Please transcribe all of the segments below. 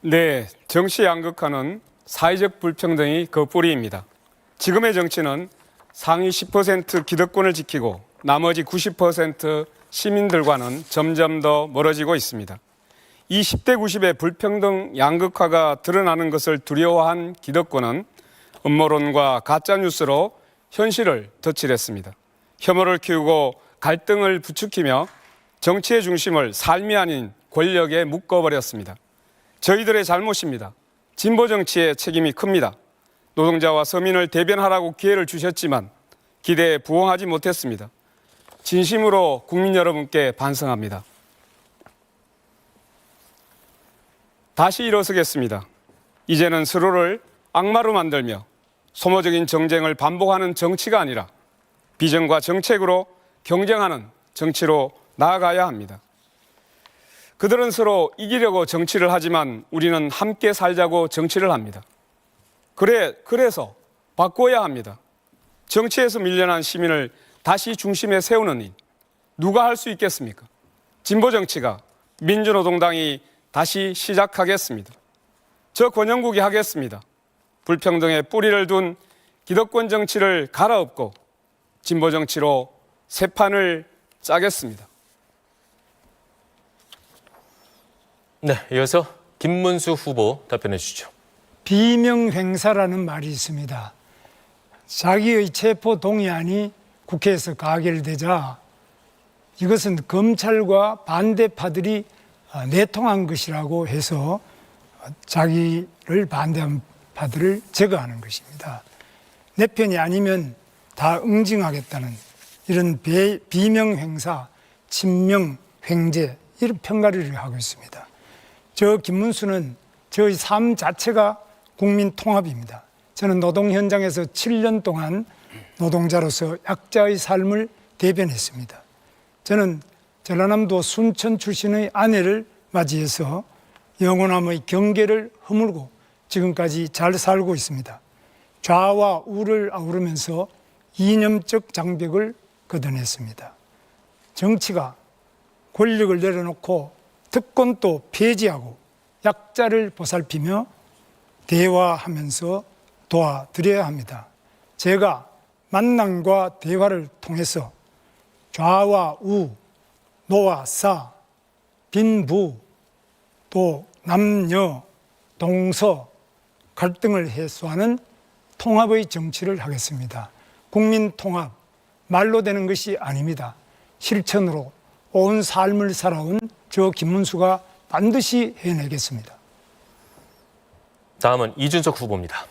네, 정치 양극화는 사회적 불평등이 그 뿌리입니다. 지금의 정치는 상위 10% 기득권을 지키고 나머지 90% 시민들과는 점점 더 멀어지고 있습니다. 이 10대 90의 불평등 양극화가 드러나는 것을 두려워한 기득권은 음모론과 가짜뉴스로 현실을 덧칠했습니다. 혐오를 키우고 갈등을 부추기며 정치의 중심을 삶이 아닌 권력에 묶어버렸습니다. 저희들의 잘못입니다. 진보 정치의 책임이 큽니다. 노동자와 서민을 대변하라고 기회를 주셨지만 기대에 부응하지 못했습니다. 진심으로 국민 여러분께 반성합니다. 다시 일어서겠습니다. 이제는 서로를 악마로 만들며 소모적인 정쟁을 반복하는 정치가 아니라 비전과 정책으로 경쟁하는 정치로 나아가야 합니다. 그들은 서로 이기려고 정치를 하지만 우리는 함께 살자고 정치를 합니다. 그래서 바꿔야 합니다. 정치에서 밀려난 시민을 다시 중심에 세우는 일, 누가 할 수 있겠습니까? 진보 정치가, 민주노동당이 다시 시작하겠습니다. 저 권영국이 하겠습니다. 불평등의 뿌리를 둔 기득권 정치를 갈아엎고 진보 정치로 새 판을 짜겠습니다. 네, 이어서 김문수 후보 답변해 주시죠. 비명행사라는 말이 있습니다. 자기의 체포 동의안이 국회에서 가결되자 이것은 검찰과 반대파들이 내통한 것이라고 해서 자기를 반대한 파들을 제거하는 것입니다. 내 편이 아니면 다 응징하겠다는 이런 비명행사, 친명횡재 이런 평가를 하고 있습니다. 저 김문수는 저의 삶 자체가 국민 통합입니다. 저는 노동 현장에서 7년 동안 노동자로서 약자의 삶을 대변했습니다. 저는 전라남도 순천 출신의 아내를 맞이해서 영원함의 경계를 허물고 지금까지 잘 살고 있습니다. 좌와 우를 아우르면서 이념적 장벽을 걷어냈습니다. 정치가 권력을 내려놓고 특권도 폐지하고 약자를 보살피며 대화하면서 도와드려야 합니다. 제가 만남과 대화를 통해서 좌와 우, 노와 사, 빈부, 또 남녀, 동서, 갈등을 해소하는 통합의 정치를 하겠습니다. 국민 통합, 말로 되는 것이 아닙니다. 실천으로 온 삶을 살아온 저 김문수가 반드시 해내겠습니다. 다음은 이준석 후보입니다.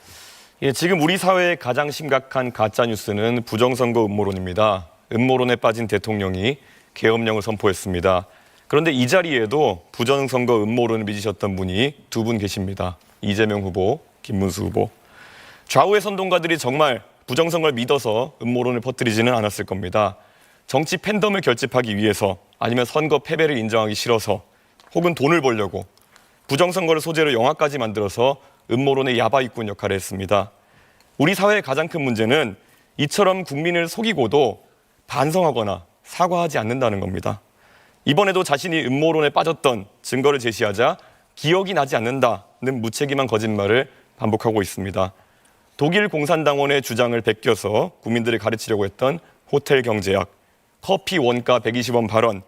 예, 지금 우리 사회의 가장 심각한 가짜뉴스는 부정선거 음모론입니다. 음모론에 빠진 대통령이 계엄령을 선포했습니다. 그런데 이 자리에도 부정선거 음모론을 믿으셨던 분이 두 분 계십니다. 이재명 후보, 김문수 후보. 좌우의 선동가들이 정말 부정선거를 믿어서 음모론을 퍼뜨리지는 않았을 겁니다. 정치 팬덤을 결집하기 위해서 아니면 선거 패배를 인정하기 싫어서 혹은 돈을 벌려고 부정선거를 소재로 영화까지 만들어서 음모론의 야바이꾼 역할을 했습니다. 우리 사회의 가장 큰 문제는 이처럼 국민을 속이고도 반성하거나 사과하지 않는다는 겁니다. 이번에도 자신이 음모론에 빠졌던 증거를 제시하자 기억이 나지 않는다는 무책임한 거짓말을 반복하고 있습니다. 독일 공산당원의 주장을 베껴서 국민들을 가르치려고 했던 호텔 경제학, 커피 원가 120원 발언,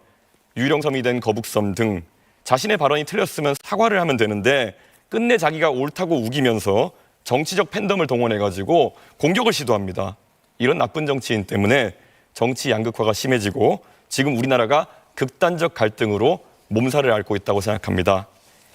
유령섬이 된 거북섬 등 자신의 발언이 틀렸으면 사과를 하면 되는데 끝내 자기가 옳다고 우기면서 정치적 팬덤을 동원해가지고 공격을 시도합니다. 이런 나쁜 정치인 때문에 정치 양극화가 심해지고 지금 우리나라가 극단적 갈등으로 몸살을 앓고 있다고 생각합니다.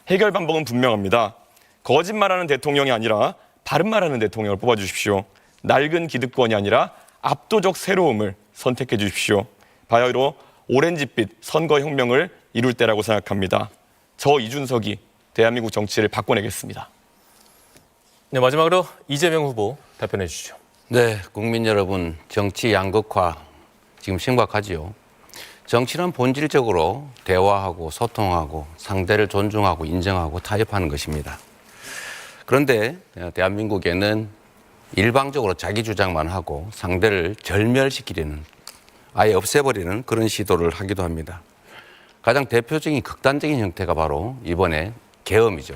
해결 방법은 분명합니다. 거짓말하는 대통령이 아니라 바른 말하는 대통령을 뽑아주십시오. 낡은 기득권이 아니라 압도적 새로움을 선택해 주십시오. 바야흐로 오렌지빛 선거혁명을 이룰 때라고 생각합니다. 저 이준석이 대한민국 정치를 바꿔내겠습니다. 네, 마지막으로 이재명 후보 답변해 주시죠. 네, 국민 여러분, 정치 양극화 지금 심각하지요. 정치는 본질적으로 대화하고 소통하고 상대를 존중하고 인정하고 타협하는 것입니다. 그런데 대한민국에는 일방적으로 자기 주장만 하고 상대를 절멸시키려는, 아예 없애버리는 그런 시도를 하기도 합니다. 가장 대표적인 극단적인 형태가 바로 이번에 계엄이죠.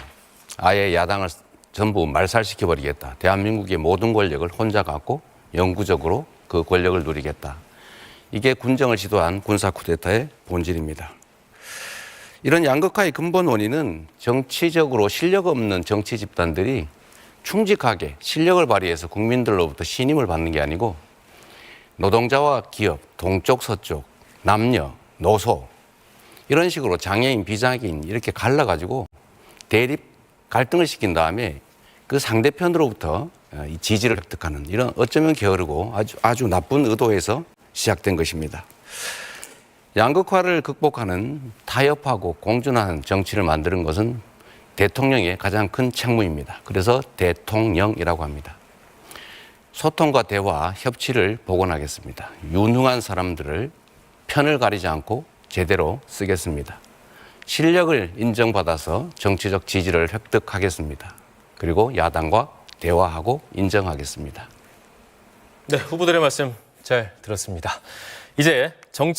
아예 야당을 전부 말살시켜버리겠다. 대한민국의 모든 권력을 혼자 갖고 영구적으로 그 권력을 누리겠다. 이게 군정을 시도한 군사 쿠데타의 본질입니다. 이런 양극화의 근본 원인은 정치적으로 실력 없는 정치 집단들이 충직하게 실력을 발휘해서 국민들로부터 신임을 받는 게 아니고 노동자와 기업, 동쪽, 서쪽, 남녀, 노소 이런 식으로 장애인, 비장애인 이렇게 갈라가지고 대립, 갈등을 시킨 다음에 그 상대편으로부터 이 지지를 획득하는 이런 어쩌면 게으르고 아주 나쁜 의도에서 시작된 것입니다. 양극화를 극복하는 타협하고 공존하는 정치를 만드는 것은 대통령의 가장 큰 책무입니다. 그래서 대통령이라고 합니다. 소통과 대화, 협치를 복원하겠습니다. 유능한 사람들을 편을 가리지 않고 제대로 쓰겠습니다. 실력을 인정받아서 정치적 지지를 획득하겠습니다. 그리고 야당과 대화하고 인정하겠습니다. 네, 후보들의 말씀 잘 들었습니다. 이제 정치